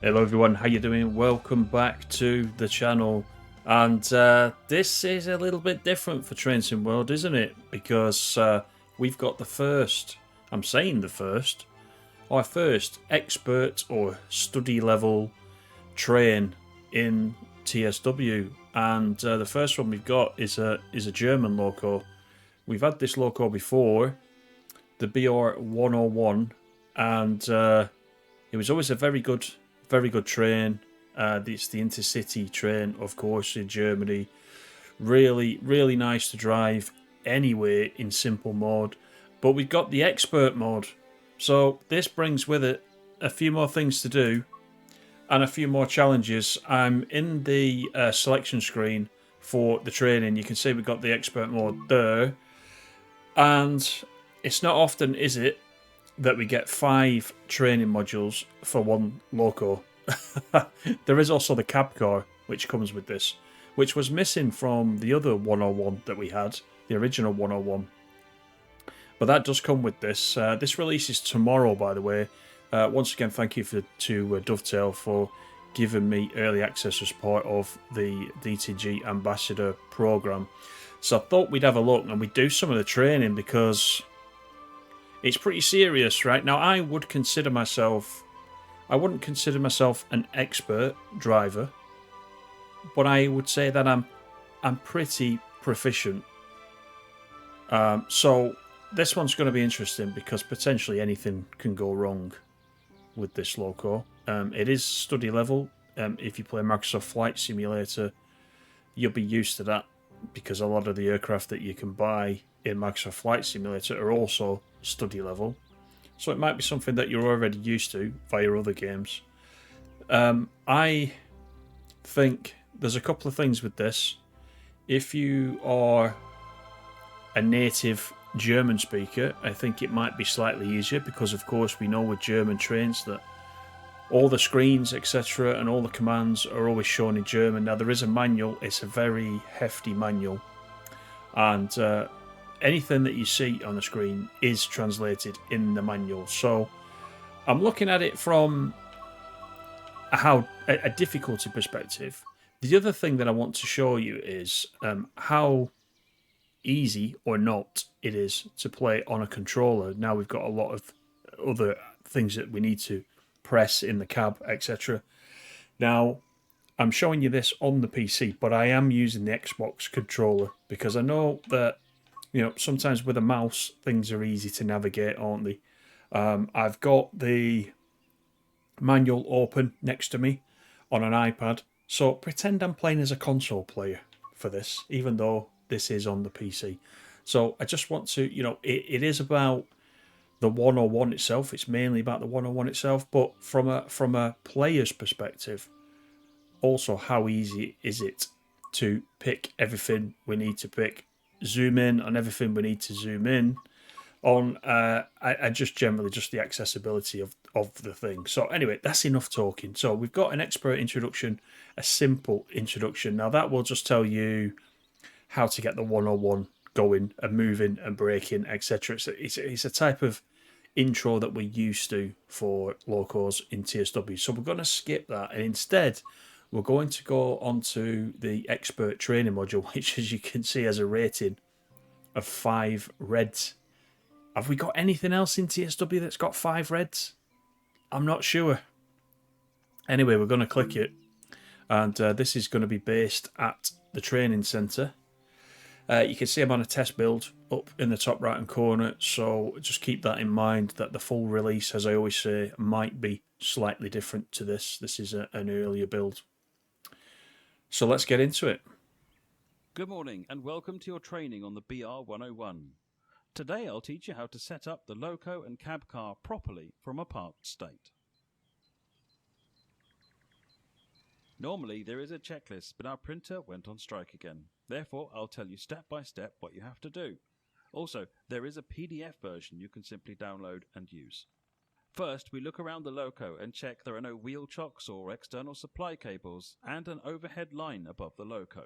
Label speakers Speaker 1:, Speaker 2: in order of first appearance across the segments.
Speaker 1: Hello everyone, how you doing? Welcome back to the channel. And this is a little bit different for Train Sim World, isn't it? Because we've got the first, I'm saying the first, our first expert or study level train in TSW. And the first one we've got is a German loco. We've had this loco before, the BR101, and it was always a very good train. It's the intercity train, of course, in Germany. Really nice to drive anywhere in simple mode. But we've got the expert mode. So this brings with it a few more things to do and a few more challenges. I'm in the selection screen for the training. You can see we've got the expert mode there. And it's not often, is it, that we get 5 training modules for one loco. There is also the cab car which comes with this, which was missing from the other 101 that we had, the original 101. But that does come with this. This releases tomorrow, by the way. Once again, thank you to Dovetail for giving me early access as part of the DTG Ambassador program. So I thought we'd have a look and we'd do some of the training because it's pretty serious, right? Now, I wouldn't consider myself an expert driver, but I would say that I'm pretty proficient. So this one's going to be interesting because potentially anything can go wrong with this loco. It is study level. If you play Microsoft Flight Simulator, you'll be used to that because a lot of the aircraft that you can buy in Microsoft Flight Simulator are also study level. So it might be something that you're already used to via other games. I think there's a couple of things with this. If you are a native German speaker, I think it might be slightly easier because, of course, we know with German trains that all the screens, etc., and all the commands are always shown in German. Now, there is a manual. It's a very hefty manual. And anything that you see on the screen is translated in the manual. So I'm looking at it from a difficulty perspective. The other thing that I want to show you is how easy or not it is to play on a controller. Now we've got a lot of other things that we need to press in the cab, etc. Now, I'm showing you this on the PC, but I am using the Xbox controller because I know that, sometimes with a mouse, things are easy to navigate, aren't they? I've got the manual open next to me on an iPad, so pretend I'm playing as a console player for this, even though this is on the PC. So I just want to, it is about the 101 itself. It's mainly about the 101 itself, but from a player's perspective, also how easy is it to pick everything we need to pick, zoom in on everything we need to zoom in on, and just generally just the accessibility of the thing. So anyway, that's enough talking. So we've got an expert introduction, a simple introduction. Now that will just tell you how to get the 101 going and moving and braking, etc. It's a type of intro that we're used to for locos in TSW. So we're going to skip that, and instead we're going to go on to the expert training module, which, as you can see, has a rating of 5 reds. Have we got anything else in TSW that's got 5 reds? I'm not sure. Anyway, we're going to click it, and this is going to be based at the training centre. You can see I'm on a test build up in the top right hand corner, so just keep that in mind that the full release, as I always say, might be slightly different to this. This is an earlier build. So let's get into it.
Speaker 2: Good morning and welcome to your training on the BR101. Today I'll teach you how to set up the loco and cab car properly from a parked state. Normally there is a checklist, but our printer went on strike again. Therefore, I'll tell you step by step what you have to do. Also, there is a PDF version you can simply download and use. First, we look around the loco and check there are no wheel chocks or external supply cables and an overhead line above the loco.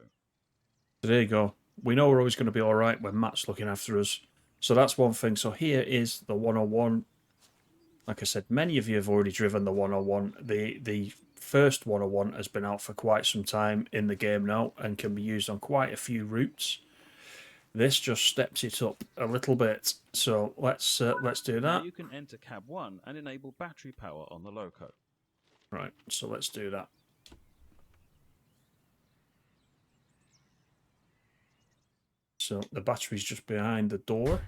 Speaker 1: So there you go. We know we're always going to be all right when Matt's looking after us. So that's one thing. So here is the 101. Like I said, many of you have already driven the 101. The first 101 has been out for quite some time in the game now and can be used on quite a few routes. This just steps it up a little bit. So let's do
Speaker 2: Now
Speaker 1: that.
Speaker 2: you can enter cab 1 and enable battery power on the loco.
Speaker 1: Right, so let's do that. So the battery's just behind the door.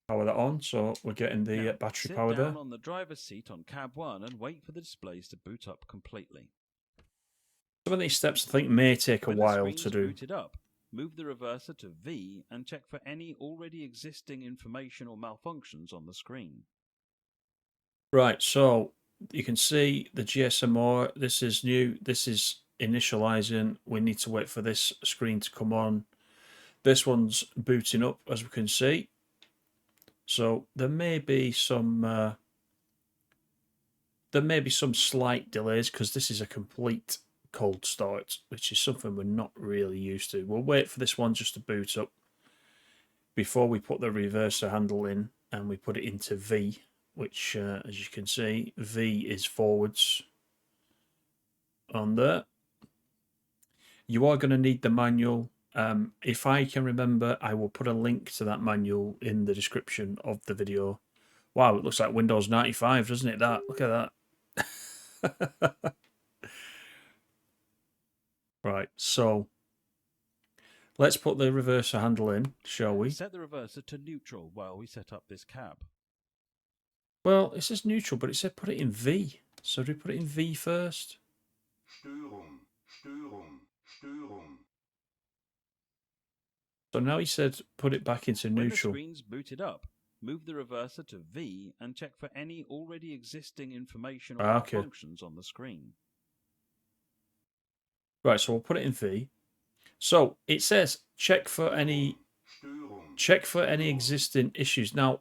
Speaker 1: Power that on, so we're getting the
Speaker 2: Now,
Speaker 1: battery
Speaker 2: sit
Speaker 1: power
Speaker 2: down
Speaker 1: there.
Speaker 2: on the driver's seat on cab 1 and wait for the displays to boot up completely.
Speaker 1: Some of these steps I think may take a
Speaker 2: When
Speaker 1: while
Speaker 2: the
Speaker 1: to
Speaker 2: screen's
Speaker 1: do.
Speaker 2: booted up, move the reverser to V and check for any already existing information or malfunctions on the screen.
Speaker 1: Right, so you can see the GSMR. This is new. This is initializing. We need to wait for this screen to come on. This one's booting up, as we can see. So there may be some slight delays because this is a complete cold start, which is something we're not really used to. We'll wait for this one just to boot up before we put the reverser handle in and we put it into V, which, as you can see, V is forwards on there. You are going to need the manual. If I can remember, I will put a link to that manual in the description of the video. Wow, it looks like Windows 95, doesn't it? That, look at that. Right, so let's put the reverser handle in, shall we?
Speaker 2: Set the reverser to neutral while we set up this cab.
Speaker 1: Well, it says neutral, but it said put it in V. So do we put it in V first?
Speaker 3: Störung, Störung, Störung.
Speaker 1: So now he said put it back into neutral.
Speaker 2: When the screen's booted up, move the reverser to V and check for any already existing information or malfunctions on the screen.
Speaker 1: Right, so we'll put it in V. So it says check for any existing issues. Now,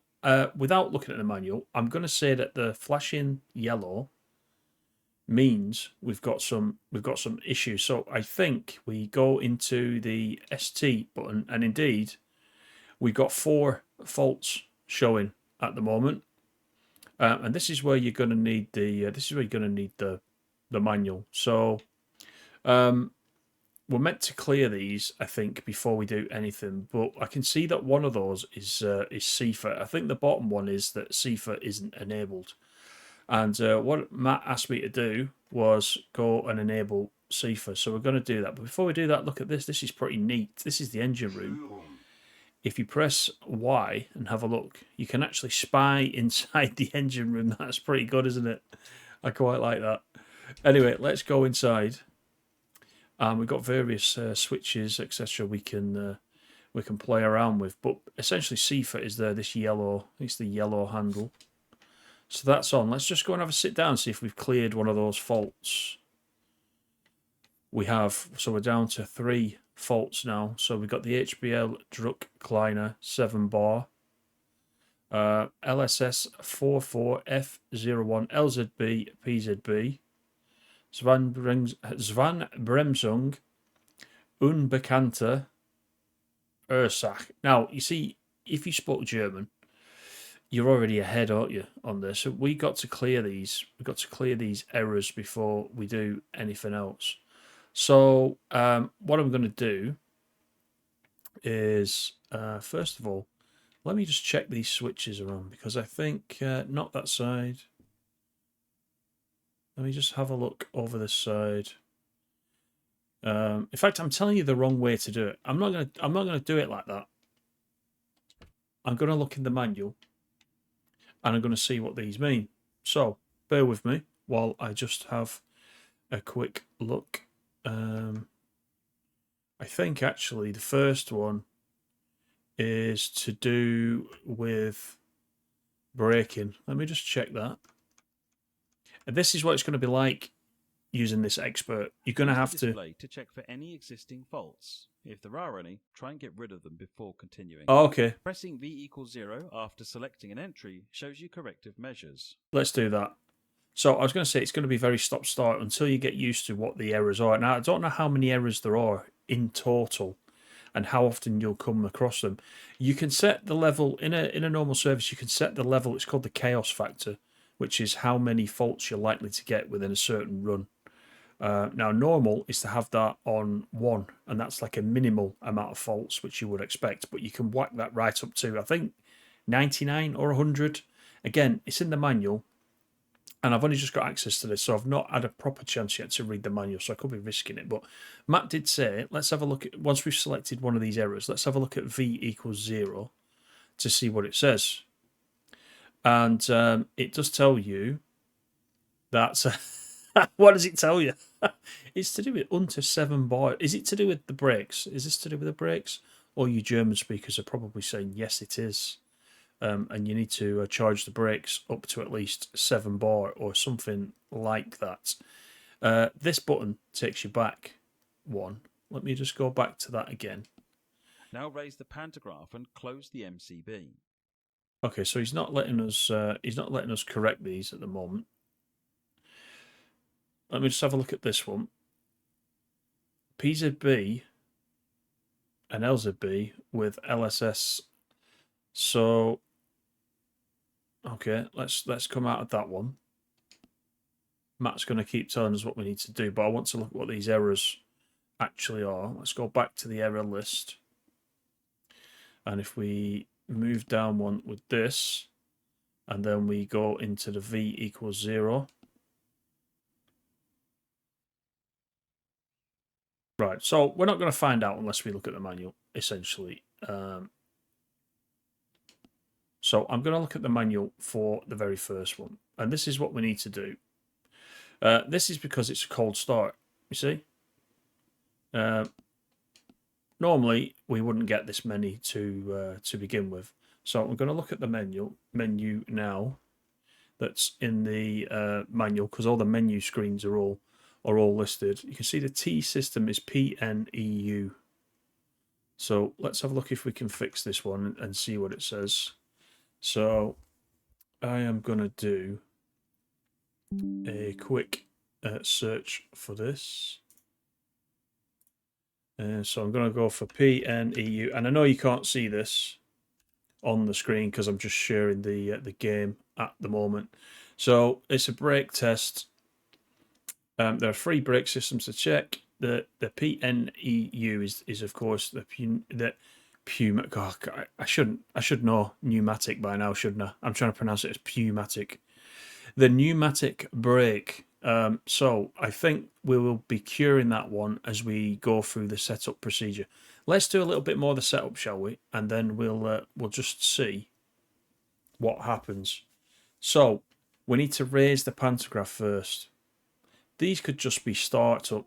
Speaker 1: without looking at the manual, I'm going to say that the flashing yellow means we've got some issues. So I think we go into the ST button, and indeed we've got 4 faults showing at the moment. And this is where you're going to need the manual. So we're meant to clear these, I think, before we do anything. But I can see that one of those is CFA. I think the bottom one is that CFA isn't enabled. And what Matt asked me to do was go and enable CFA. So we're going to do that. But before we do that, look at this. This is pretty neat. This is the engine room. If you press Y and have a look, you can actually spy inside the engine room. That's pretty good, isn't it? I quite like that. Anyway, let's go inside. We've got various switches, etc. We can play around with, but essentially CFA is there. This yellow, it's the yellow handle. So that's on. Let's just go and have a sit down and see if we've cleared one of those faults. We have, so we're down to 3 faults now. So we've got the HBL Druck Kleiner 7 bar, LSS 44F01 LZB PZB. Svan Bremsung, Unbekannte Ursache. Now, you see, if you spoke German, you're already ahead, aren't you, on this? So we got to clear these. We've got to clear these errors before we do anything else. So what I'm going to do is, first of all, let me just check these switches around, because I think, not that side. Let me just have a look over this side. In fact, I'm telling you the wrong way to do it. I'm not gonna do it like that. I'm gonna look in the manual, and I'm gonna see what these mean. So bear with me while I just have a quick look. I think actually the first one is to do with braking. Let me just check that. And this is what it's going to be like using this expert. You're going to have
Speaker 2: to check for any existing faults. If there are any, try and get rid of them before continuing.
Speaker 1: Oh, okay.
Speaker 2: Pressing V = 0 after selecting an entry shows you corrective measures.
Speaker 1: Let's do that. So I was going to say it's going to be very stop-start until you get used to what the errors are. Now, I don't know how many errors there are in total and how often you'll come across them. You can set the level, in a normal service, you can set the level, it's called the chaos factor, which is how many faults you're likely to get within a certain run. Now, normal is to have that on 1, and that's like a minimal amount of faults, which you would expect, but you can whack that right up to, I think, 99 or 100. Again, it's in the manual, and I've only just got access to this, so I've not had a proper chance yet to read the manual, so I could be risking it. But Matt did say, let's have a look at, once we've selected one of these errors, let's have a look at v equals 0 to see what it says. And it does tell you that... what does it tell you? It's to do with under 7 bar. Is it to do with the brakes? Is this to do with the brakes? Or you German speakers are probably saying, yes, it is. And you need to charge the brakes up to at least 7 bar or something like that. This button takes you back 1. Let me just go back to that again.
Speaker 2: Now raise the pantograph and close the MCB.
Speaker 1: Okay, so he's not letting us. He's not letting us correct these at the moment. Let me just have a look at this one. PZB and LZB with LSS. So, okay, let's come out of that one. Matt's going to keep telling us what we need to do, but I want to look at what these errors actually are. Let's go back to the error list. And if we move down one with this, and then we go into the V equals 0. Right, so we're not going to find out unless we look at the manual, essentially. So I'm going to look at the manual for the very first one. And this is what we need to do. This is because it's a cold start, you see. Normally, we wouldn't get this many to begin with. So I'm going to look at the menu now that's in the manual, because all the menu screens are all listed. You can see the T system is PNEU. So let's have a look if we can fix this one and see what it says. So I am going to do a quick search for this. So I'm going to go for PNEU, and I know you can't see this on the screen because I'm just sharing the game at the moment. So it's a brake test. There are 3 brake systems to check. The PNEU is of course the Pneumatic. God, I should know pneumatic by now, shouldn't I? I'm trying to pronounce it as pneumatic. The pneumatic brake. So I think we will be curing that one as we go through the setup procedure. Let's do a little bit more of the setup, shall we? And then we'll just see what happens. So we need to raise the pantograph first. These could just be startup.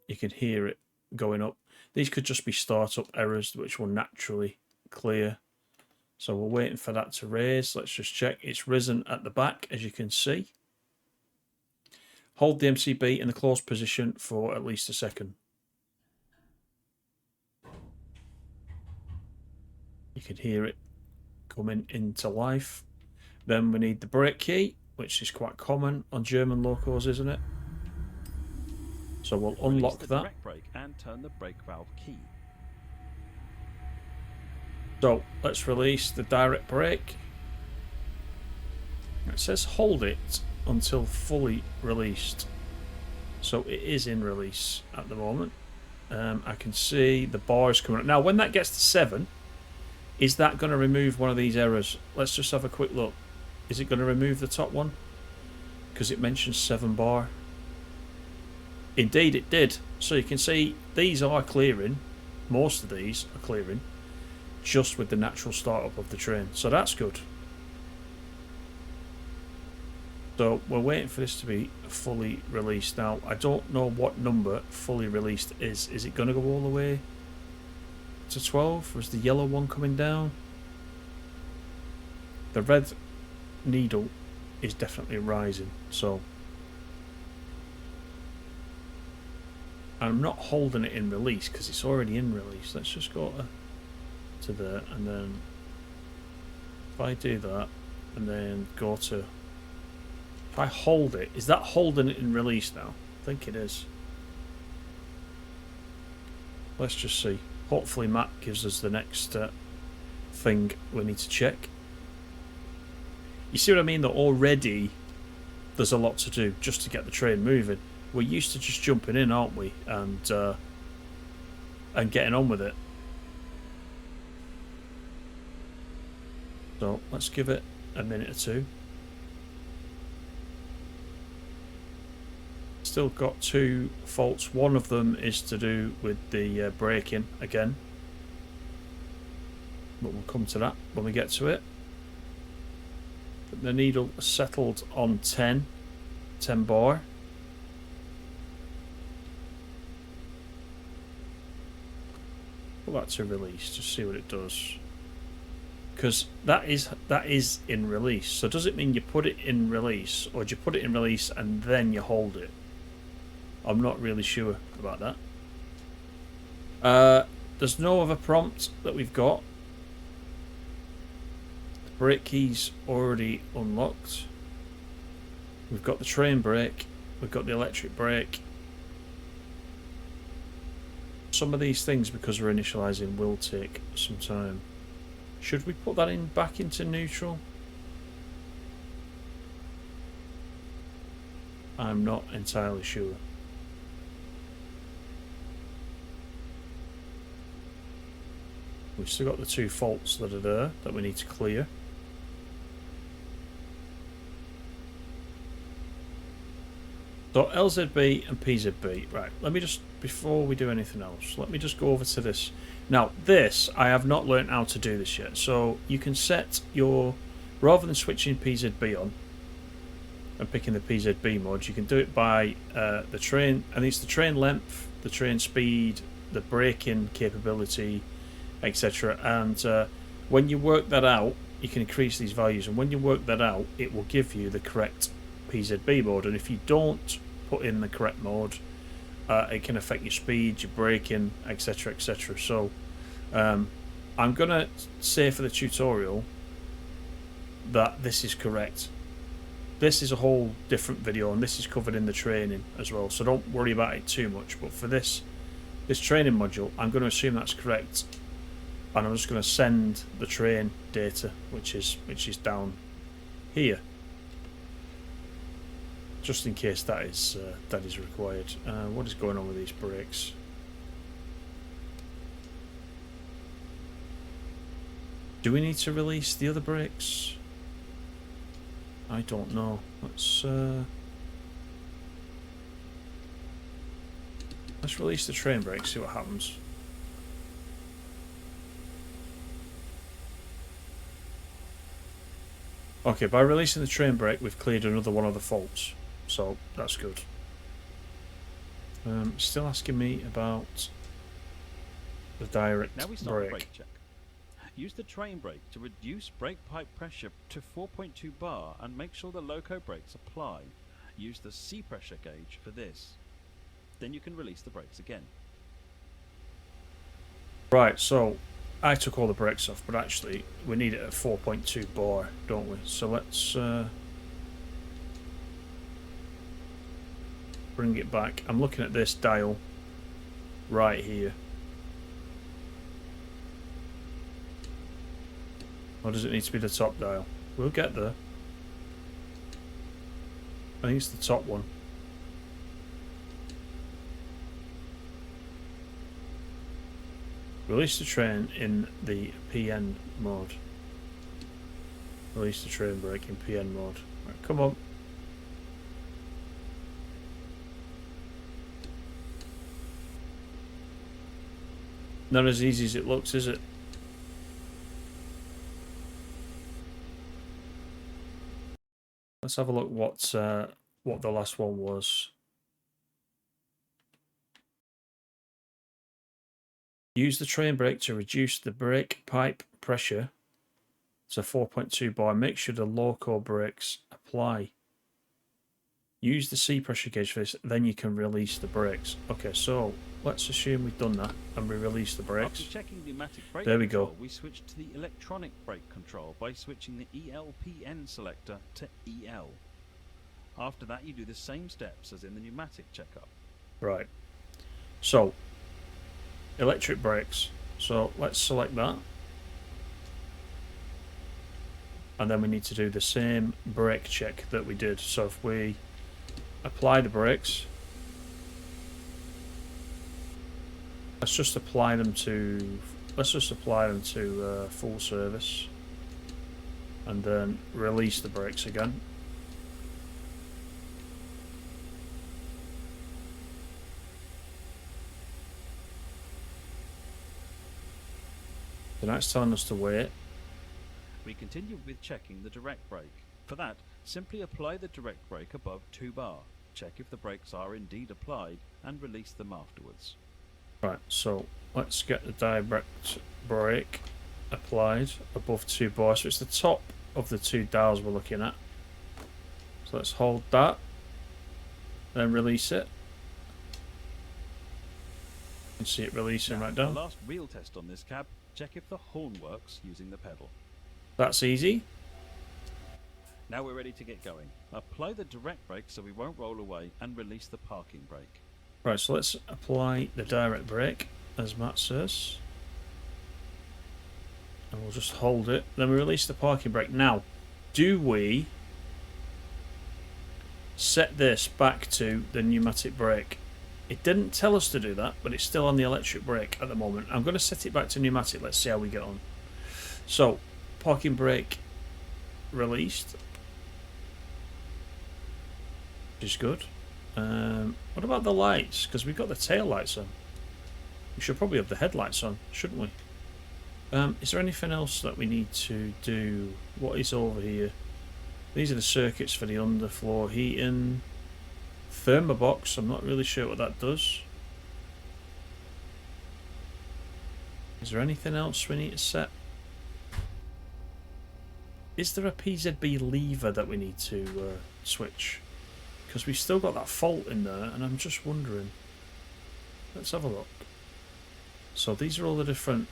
Speaker 1: You can hear it going up. These could just be startup errors which will naturally clear. So we're waiting for that to raise. Let's just check. It's risen at the back, as you can see. Hold the MCB in the closed position for at least a second. You can hear it coming into life. Then we need the brake key, which is quite common on German locos, isn't it? So we'll unlock that.
Speaker 2: Direct brake and turn the brake valve key.
Speaker 1: So let's release the direct brake. It says hold it until fully released. So it is in release at the moment. I can see the bars coming up. Now when that gets to 7, is that going to remove one of these errors? Let's just have a quick look. Is it going to remove the top one? Because it mentions 7 bar. Indeed it did. So you can see these are clearing. Most of these are clearing just with the natural startup of the train. So that's good. So we're waiting for this to be fully released. Now I don't know what number fully released is. Is it going to go all the way to 12? Or is the yellow one coming down? The red needle is definitely rising. So I'm not holding it in release because it's already in release. Let's just go to there, and then if I do that and then go to, if I hold it, is that holding it in release now? I think it is. Let's just see. Hopefully Matt gives us the next thing we need to check. You see what I mean? That already there's a lot to do just to get the train moving. We're used to just jumping in, aren't we? And getting on with it. So let's give it a minute or two. Still got 2 faults. One of them is to do with the braking again, but we'll come to that when we get to it. But the needle settled on 10 bar. Put that to release, just see what it does. Because that is in release. So does it mean you put it in release, or do you put it in release and then you hold it? I'm not really sure about that. There's no other prompt that we've got. The brake key's already unlocked. We've got the train brake. We've got the electric brake. Some of these things, because we're initializing, will take some time. Should we put that in back into neutral? I'm not entirely sure. We've still got the 2 faults that are there that we need to clear. So LZB and PZB. Right, let me just, before we do anything else, let me just go over to this. Now, this, I have not learned how to do this yet. So you can set your, rather than switching PZB on and picking the PZB mode, you can do it by the train, and it's the train length, the train speed, the braking capability, etc. And when you work that out, you can increase these values, and when you work that out, it will give you the correct PZB mode. And if you don't put in the correct mode, it can affect your speed, your braking, etc, etc. So I'm gonna say for the tutorial that this is correct. This is a whole different video, and this is covered in the training as well, so don't worry about it too much. But for this training module, I'm going to assume that's correct, and I'm just going to send the train data, which is down here, just in case that is required. What is going on with these brakes? Do we need to release the other brakes? I don't know. Let's release the train brake, see what happens. Okay, by releasing the train brake, we've cleared another one of the faults, so that's good. Still asking me about the direct
Speaker 2: now we start
Speaker 1: brake.
Speaker 2: the brake check. Use the train brake to reduce brake pipe pressure to 4.2 bar and make sure the loco brakes apply. Use the C pressure gauge for this. Then you can release the brakes again.
Speaker 1: Right, so I took all the brakes off, but actually we need it at 4.2 bar, don't we? So let's bring it back. I'm looking at this dial right here. Or does it need to be the top dial? We'll get there. I think it's the top one. Release the train in the PN mode. Release the train brake in PN mode. Right, come on. Not as easy as it looks, is it? Let's have a look what the last one was. Use the train brake to reduce the brake pipe pressure to 4.2 bar. Make sure the loco brakes apply. Use the C pressure gauge for this, then you can release the brakes. Okay, so let's assume we've done that and we release the brakes.
Speaker 2: After checking the pneumatic brake
Speaker 1: There we
Speaker 2: control,
Speaker 1: go.
Speaker 2: we switch to the electronic brake control by switching the ELPN selector to EL. After that, you do the same steps as in the pneumatic checkup.
Speaker 1: Right. So, electric brakes. So let's select that. and then we need to do the same brake check that we did. So if we apply the brakes, let's just apply them to full service, and then release the brakes again. So now it's telling us to wait.
Speaker 2: We continue with checking the direct brake. For that, simply apply the direct brake above 2 bar. Check if the brakes are indeed applied and release them afterwards.
Speaker 1: Right, so let's get the direct brake applied above 2 bar. So it's the top of the 2 dials we're looking at. So let's hold that, then release it. You can see it releasing right down.
Speaker 2: The last real test on this cab, check if the horn works using the pedal.
Speaker 1: That's easy.
Speaker 2: Now we're ready to get going. Apply the direct brake so we won't roll away and release the parking brake.
Speaker 1: Right, so let's apply the direct brake, as Matt says. And we'll just hold it. Then we release the parking brake. Now, do we set this back to the pneumatic brake? It didn't tell us to do that, but it's still on the electric brake at the moment. I'm going to set it back to pneumatic. Let's see how we get on. So, parking brake released, which is good. What about the lights? Because we've got the tail lights on. We should probably have the headlights on, shouldn't we? Is there anything else that we need to do? What is over here? These are the circuits for the underfloor heating. Thermobox, I'm not really sure what that does. Is there anything else we need to set? Is there a PZB lever that we need to switch? Because we've still got that fault in there, and I'm just wondering. Let's have a look. So these are all the different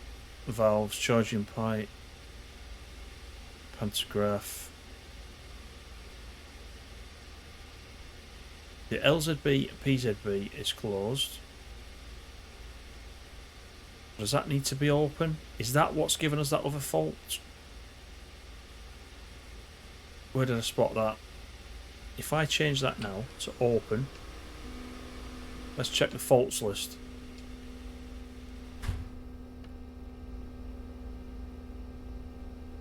Speaker 1: valves, charging pipe, pantograph. The LZB PZB is closed. Does that need to be open? Is that what's given us that other fault? Where did I spot that? If I change that now to open, let's check the faults list.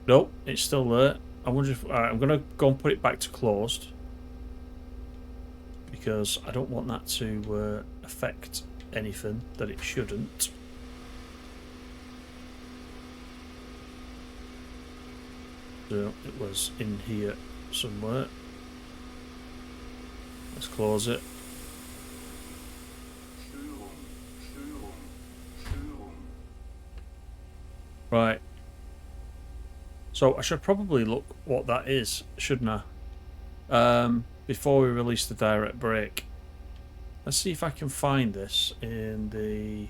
Speaker 1: Nope, it's still there. I wonder if I'm going to go and put it back to closed, because I don't want that to affect anything that it shouldn't. So it was in here somewhere. Let's close it. Right. So I should probably look what that is, shouldn't I? Before we release the direct brake. Let's see if I can find this in the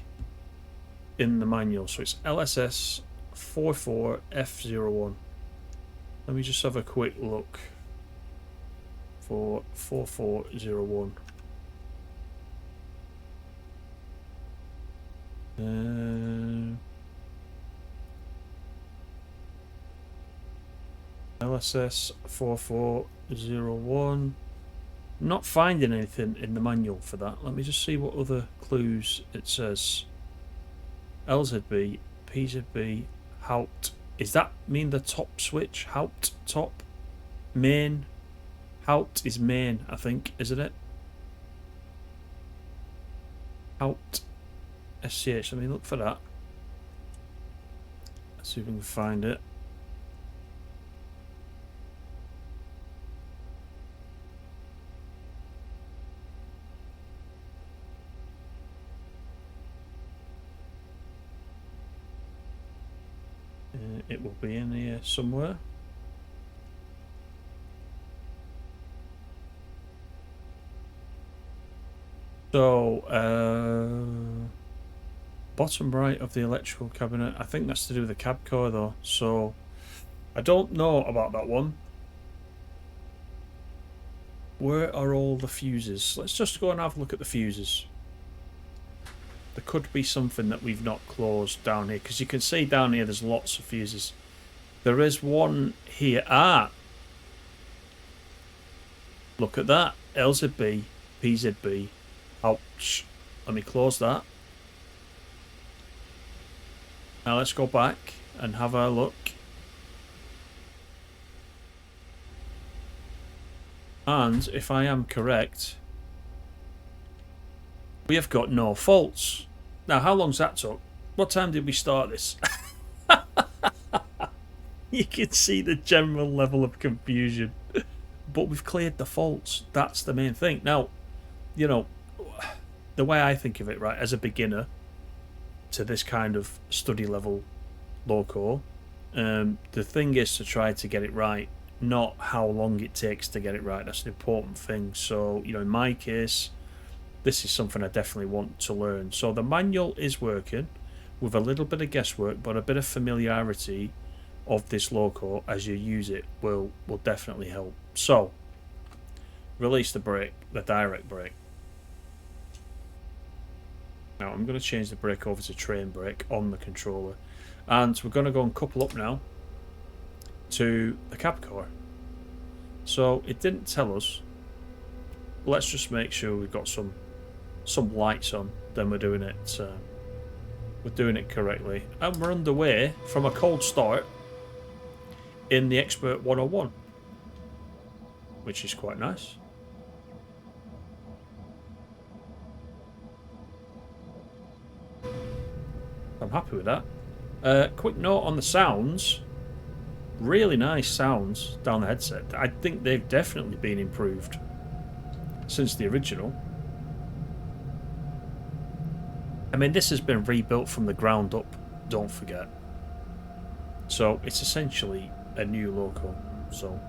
Speaker 1: manual. So it's LSS 44F01. Let me just have a quick look for 4401. LSS 4401. Not finding anything in the manual for that. Let me just see what other clues it says. LZB, PZB, Haupt. Does that mean the top switch? Haupt, top, main. Haupt is main, I think, isn't it? Haupt, SCH. Let me look for that. Let's see if we can find it. It will be in here somewhere. So, bottom right of the electrical cabinet. I think that's to do with the cab core though. So, I don't know about that one. Where are all the fuses? Let's just go and have a look at the fuses. There could be something that we've not closed down here, because you can see down here there's lots of fuses. There is one here. Ah, look at that. LZB, PZB. Ouch. Let me close that. Now let's go back and have a look. And if I am correct, we have got no faults. Now, how long's that took? What time did we start this? You can see the general level of confusion. But we've cleared the faults. That's the main thing. Now, you know, the way I think of it, right, as a beginner to this kind of study level loco, the thing is to try to get it right, not how long it takes to get it right. That's an important thing. So, you know, in my case, this is something I definitely want to learn. So the manual is working with a little bit of guesswork, but a bit of familiarity of this loco as you use it will definitely help. So, release the brake, the direct brake. Now I'm going to change the brake over to train brake on the controller, and we're going to go and couple up now to the cab car. So it didn't tell us. Let's just make sure we've got some lights on. Then we're doing it. We're doing it correctly, and we're underway from a cold start in the Expert 101, which is quite nice. I'm happy with that. Quick note on the sounds. Really nice sounds down the headset. I think they've definitely been improved since the original. I mean, this has been rebuilt from the ground up, don't forget. So it's essentially a new loco. So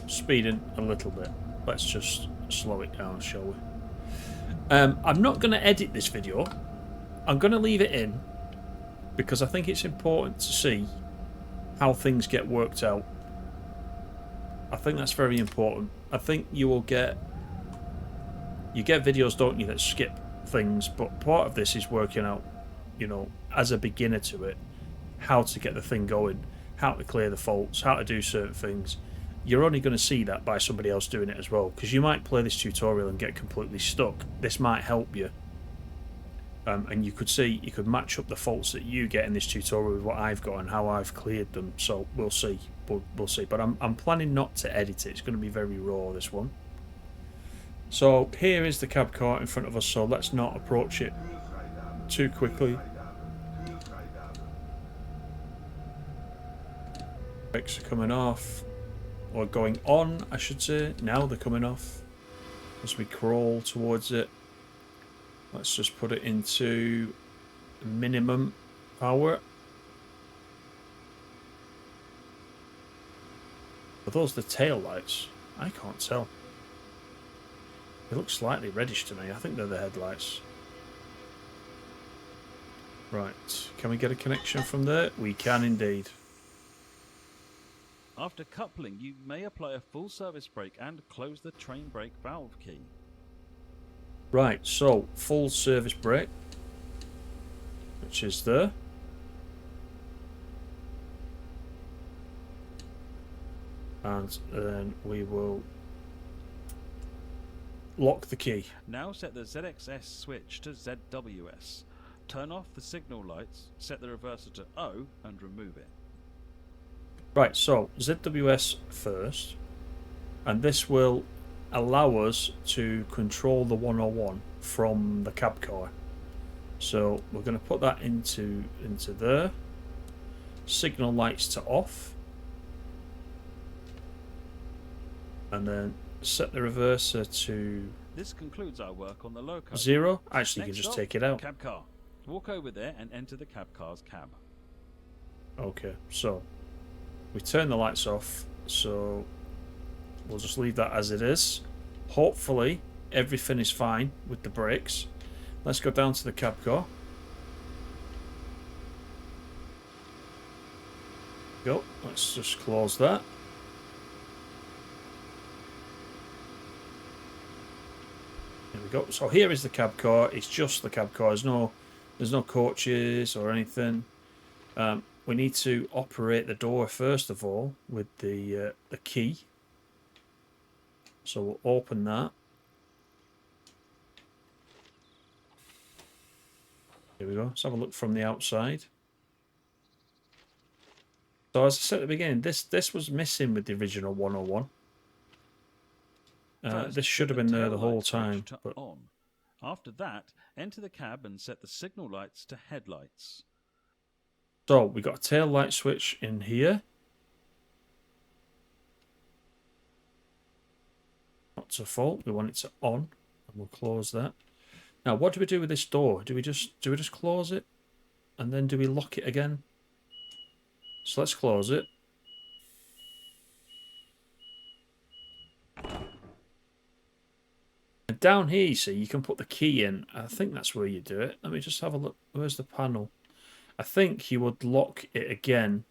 Speaker 1: speeding a little bit. Let's just slow it down, shall we? I'm not going to edit this video. I'm going to leave it in because I think it's important to see how things get worked out. I think that's very important. I think you will get videos, don't you, that skip things, but part of this is working out, you know, as a beginner to it, how to get the thing going, how to clear the faults, how to do certain things. You're only going to see that by somebody else doing it as well, because you might play this tutorial and get completely stuck. This might help you. And you could match up the faults that you get in this tutorial with what I've got and how I've cleared them. So we'll see. We'll see. But I'm planning not to edit it. It's going to be very raw, this one. So here is the cab car in front of us. So let's not approach it too quickly. Brakes are coming off, or going on, I should say. Now they're coming off as we crawl towards it. Let's just put it into minimum power. Are those the tail lights? I can't tell. They look slightly reddish to me. I think they're the headlights. Right, can we get a connection from there? We can indeed.
Speaker 2: After coupling, you may apply a full service brake and close the train brake valve key.
Speaker 1: Right, so full service brake, which is there. And then we will lock the key.
Speaker 2: Now set the ZXS switch to ZWS. Turn off the signal lights, set the reverser to O and remove it.
Speaker 1: Right, so ZWS first, and this will allow us to control the 101 from the cab car. So we're going to put that into there. Signal lights to off, and then set the reverser to
Speaker 2: This concludes our work on the loco.
Speaker 1: 0. Actually, you
Speaker 2: Next
Speaker 1: can just
Speaker 2: stop,
Speaker 1: take it out.
Speaker 2: Cab car. Walk over there and enter the cab car's cab.
Speaker 1: Okay, so we turn the lights off, so we'll just leave that as it is. Hopefully everything is fine with the brakes. Let's go down to the cab car. Go. Let's just close that. There we go. So here is the cab car. It's just the cab car. There's no coaches or anything. we need to operate the door first of all with the key. So we'll open that. Here we go. Let's have a look from the outside. So as I said at the beginning, this was missing with the original 101.
Speaker 2: First,
Speaker 1: This should have
Speaker 2: set
Speaker 1: been
Speaker 2: the
Speaker 1: there
Speaker 2: tail
Speaker 1: the whole
Speaker 2: light switch
Speaker 1: time.
Speaker 2: to
Speaker 1: But
Speaker 2: on. After that, enter the cab and set the signal lights to headlights.
Speaker 1: so we got a tail light switch in here. Not to fault. We want it to on, and we'll close that. Now, what do we do with this door? Do we just close it, and then do we lock it again? So let's close it. And down here, you see, you can put the key in. I think that's where you do it. Let me just have a look. Where's the panel? I think you would lock it again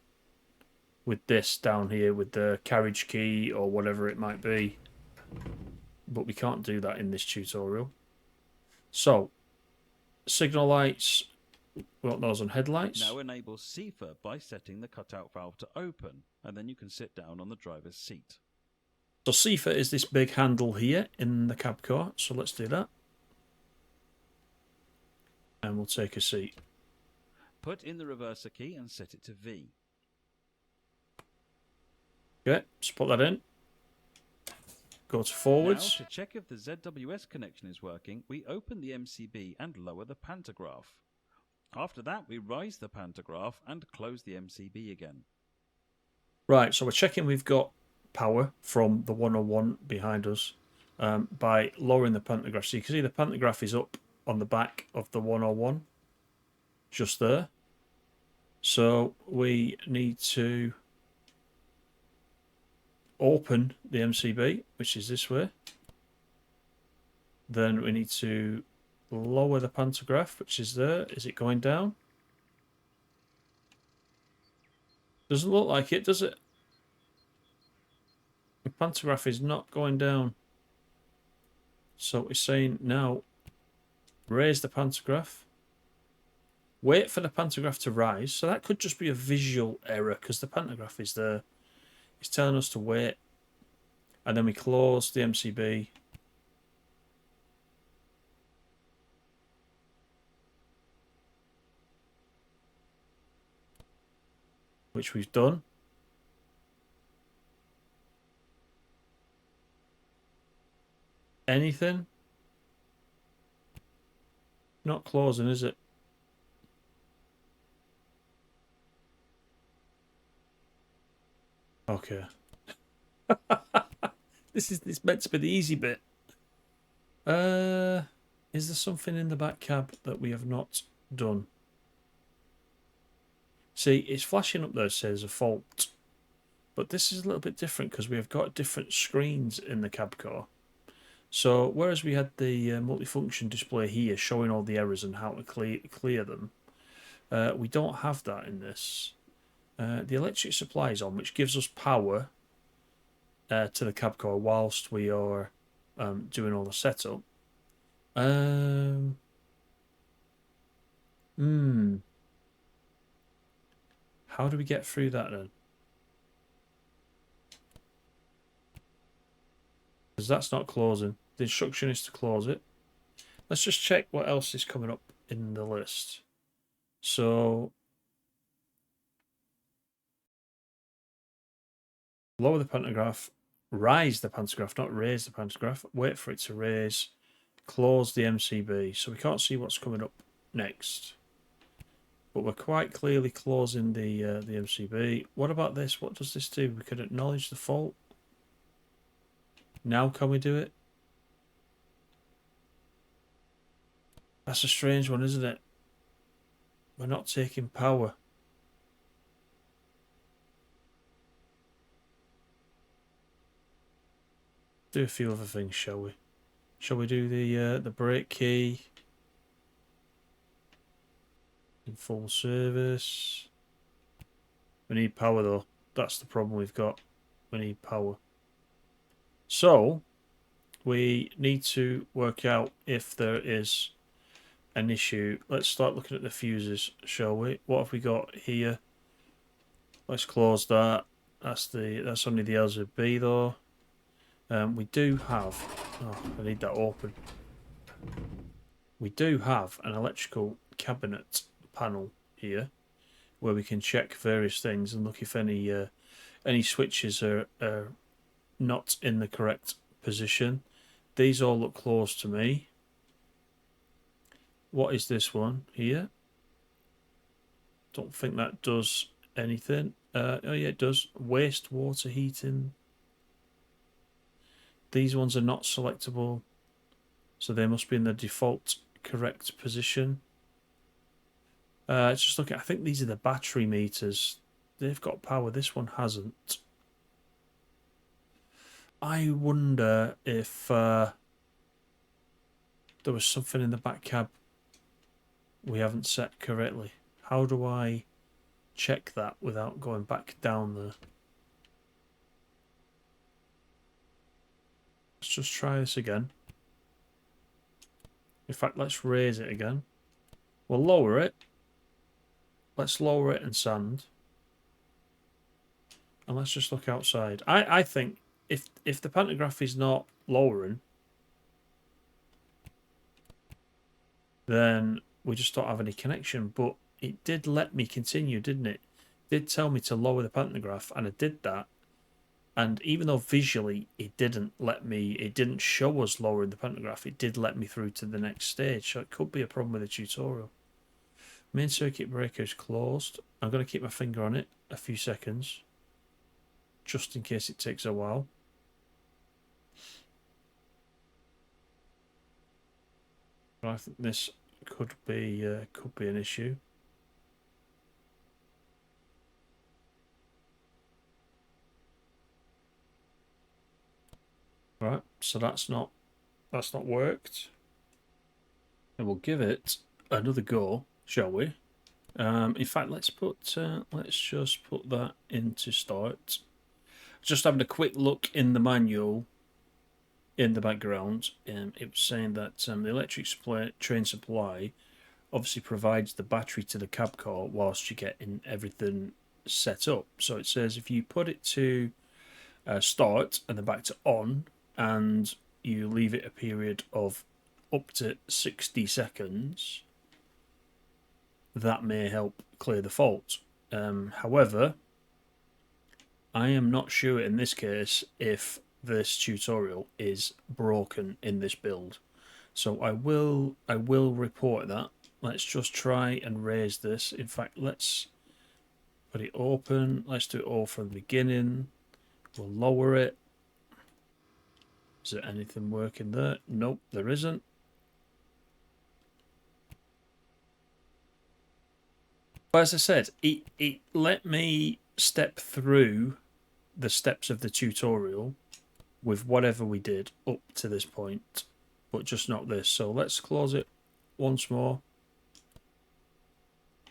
Speaker 1: with this down here with the carriage key or whatever it might be. But we can't do that in this tutorial. So, signal lights, we want those on headlights.
Speaker 2: Now enable CFA by setting the cutout valve to open, and then you can sit down on the driver's seat.
Speaker 1: So CFA is this big handle here in the cab car. So let's do that. And we'll take a seat.
Speaker 2: Put in the reverser key and set it to V.
Speaker 1: Okay, let's put that in. Go to forwards.
Speaker 2: Now, to check if the ZWS connection is working, we open the MCB and lower the pantograph. After that, we rise the pantograph and close the MCB again.
Speaker 1: Right, so we're checking we've got power from the 101 behind us by lowering the pantograph. So you can see the pantograph is up on the back of the 101, just there. So we need to open the MCB, which is this way. Then we need to lower the pantograph, which is there. Is it going down? Doesn't look like it, does it? The pantograph is not going down. So we're saying now, raise the pantograph. Wait for the pantograph to rise. So that could just be a visual error because the pantograph is there. It's telling us to wait. And then we close the MCB. Which we've done. Anything? Not closing, is it? Okay. This is meant to be the easy bit. Is there something in the back cab that we have not done? See, it's flashing up there, says a fault. But this is a little bit different because we have got different screens in the cab car. So whereas we had the multifunction display here showing all the errors and how to clear them, we don't have that in this. The electric supply is on, which gives us power to the cab car whilst we are doing all the setup. How do we get through that then? Because that's not closing. The instruction is to close it. Let's just check what else is coming up in the list. So, lower the pantograph, rise the pantograph, not raise the pantograph. Wait for it to raise, close the MCB. So we can't see what's coming up next. But we're quite clearly closing the MCB. What about this? What does this do? We could acknowledge the fault. Now can we do it? That's a strange one, isn't it? We're not taking power. Do a few other things, shall we? Shall we do the brake key? In full service. We need power though. That's the problem we've got. We need power. So, we need to work out if there is an issue. Let's start looking at the fuses, shall we? What have we got here? Let's close that. That's only the LZB though. We do have. Oh, I need that open. We do have an electrical cabinet panel here, where we can check various things and look if any switches are not in the correct position. These all look close to me. What is this one here? Don't think that does anything. Oh yeah, it does. Wastewater heating. These ones are not selectable, so they must be in the default correct position. Let's just look at. I think these are the battery meters. They've got power. This one hasn't. I wonder if there was something in the back cab we haven't set correctly. How do I check that without going back down there? Let's just try this again. In fact, let's raise it again. We'll lower it. Let's lower it and sand. And let's just look outside. I think if the pantograph is not lowering, then we just don't have any connection. But it did let me continue, didn't it? It did tell me to lower the pantograph, and I did that. And even though visually it didn't show us lowering the pantograph, it did let me through to the next stage. So it could be a problem with the tutorial. Main circuit breaker is closed. I'm going to keep my finger on it a few seconds, just in case it takes a while. But I think this could be an issue. Right, so that's not worked. And we'll give it another go, shall we? In fact, let's just put that into start. Just having a quick look in the manual in the background, it was saying that the electric train supply obviously provides the battery to the cab car whilst you're getting everything set up. So it says if you put it to start and then back to on, and you leave it a period of up to 60 seconds, that may help clear the fault. However, I am not sure in this case if this tutorial is broken in this build. So I will report that. Let's just try and raise this. In fact, let's put it open. Let's do it all from the beginning. We'll lower it. Is there anything working there? Nope, there isn't. But as I said, it let me step through the steps of the tutorial with whatever we did up to this point, but just not this. So let's close it once more.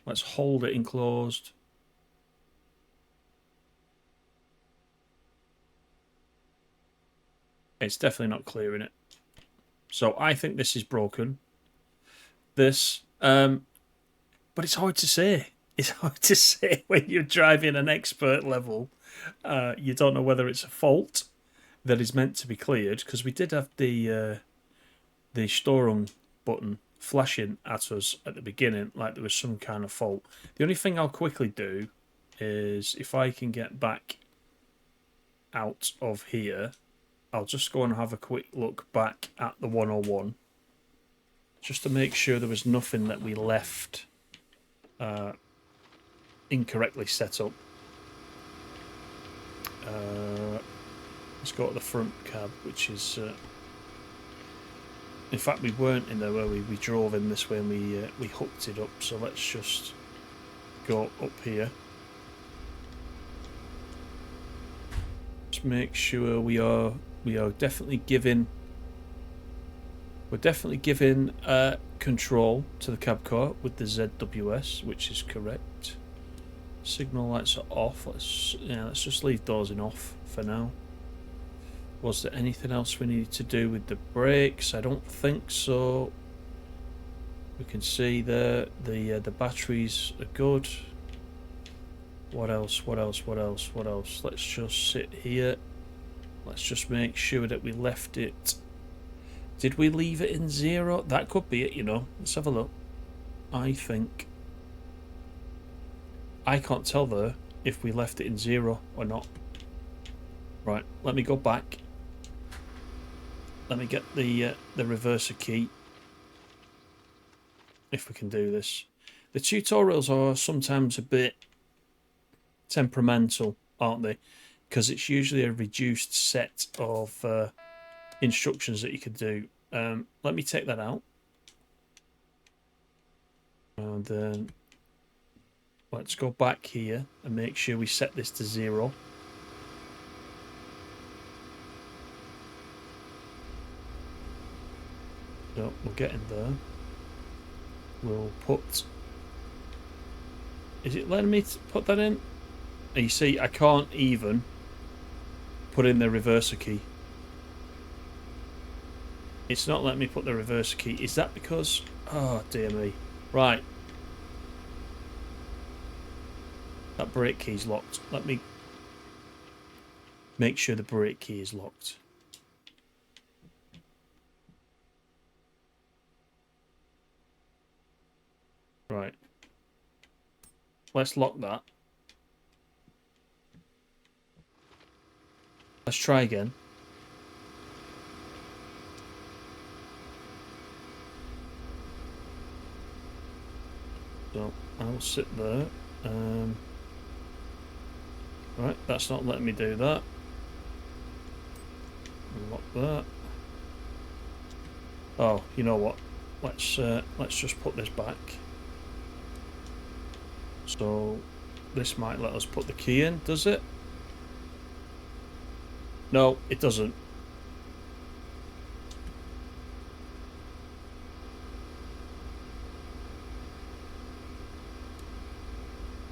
Speaker 1: Let's hold it enclosed. It's definitely not clearing it. So I think this is broken. But it's hard to say. It's hard to say when you're driving an expert level. You don't know whether it's a fault that is meant to be cleared, because we did have the Steuerung button flashing at us at the beginning like there was some kind of fault. The only thing I'll quickly do is, if I can get back out of here, I'll just go and have a quick look back at the 101 just to make sure there was nothing that we left incorrectly set up. Let's go to the front cab, which is in fact we weren't in there, were we? We drove in this way and we hooked it up. So let's just go up here. Just make sure we are definitely giving control to the cab car with the ZWS, which is correct. Signal lights are off. Let's just leave those in off for now. Was there anything else we needed to do with the brakes? I don't think so. We can see the batteries are good. What else? Let's just sit here. Let's just make sure that we left it. Did we leave it in 0? That could be it, you know. Let's have a look. I think... I can't tell there if we left it in 0 or not. Right, let me go back. Let me get the reverser key. If we can do this. The tutorials are sometimes a bit temperamental, aren't they? Because it's usually a reduced set of instructions that you could do. Let me take that out. And then let's go back here and make sure we set this to 0. So we're getting there. We'll put... Is it letting me put that in? And you see, I can't even put in the reverser key. It's not letting me put the reverser key. Is that because... Oh, dear me. Right. That brake key's locked. Let me make sure the brake key is locked. Right. Let's lock that. Let's try again. So I'll sit there. Right, that's not letting me do that. Lock that. Oh, you know what? Let's just put this back. So this might let us put the key in, does it? No, it doesn't.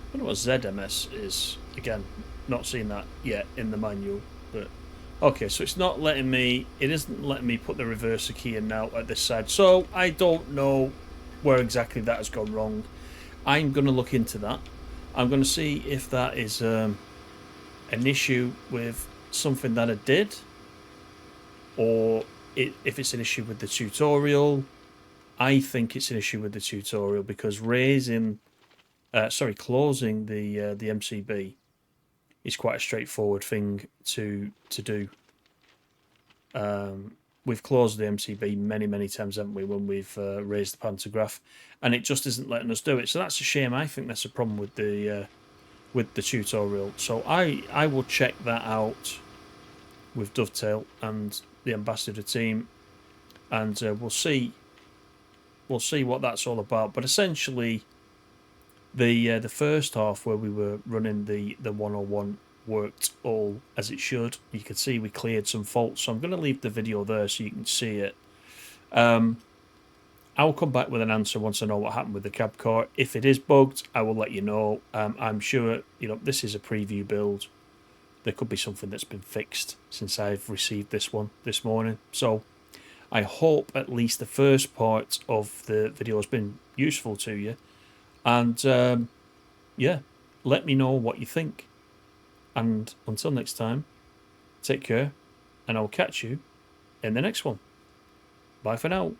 Speaker 1: I don't know what ZMS is. Again, not seen that yet in the manual, but okay, so it's not letting me, it isn't letting me put the reverser key in now at this side. So I don't know where exactly that has gone wrong. I'm going to look into that. I'm going to see if that is an issue with something that I did, or if it's an issue with the tutorial. I think it's an issue with the tutorial because closing the MCB is quite a straightforward thing to do. We've closed the MCB many times, haven't we, when we've raised the pantograph, and it just isn't letting us do it. So that's a shame. I think that's a problem with the tutorial. So I will check that out with Dovetail and the Ambassador team, and we'll see what that's all about. But essentially, the first half where we were running the 101 worked all as it should. You can see we cleared some faults, so I'm going to leave the video there so you can see it. I'll come back with an answer once I know what happened with the cab car. If it is bugged, I will let you know. I'm sure, you know, this is a preview build. There could be something that's been fixed since I've received this one this morning. So I hope at least the first part of the video has been useful to you. And yeah, let me know what you think. And until next time, take care, and I'll catch you in the next one. Bye for now.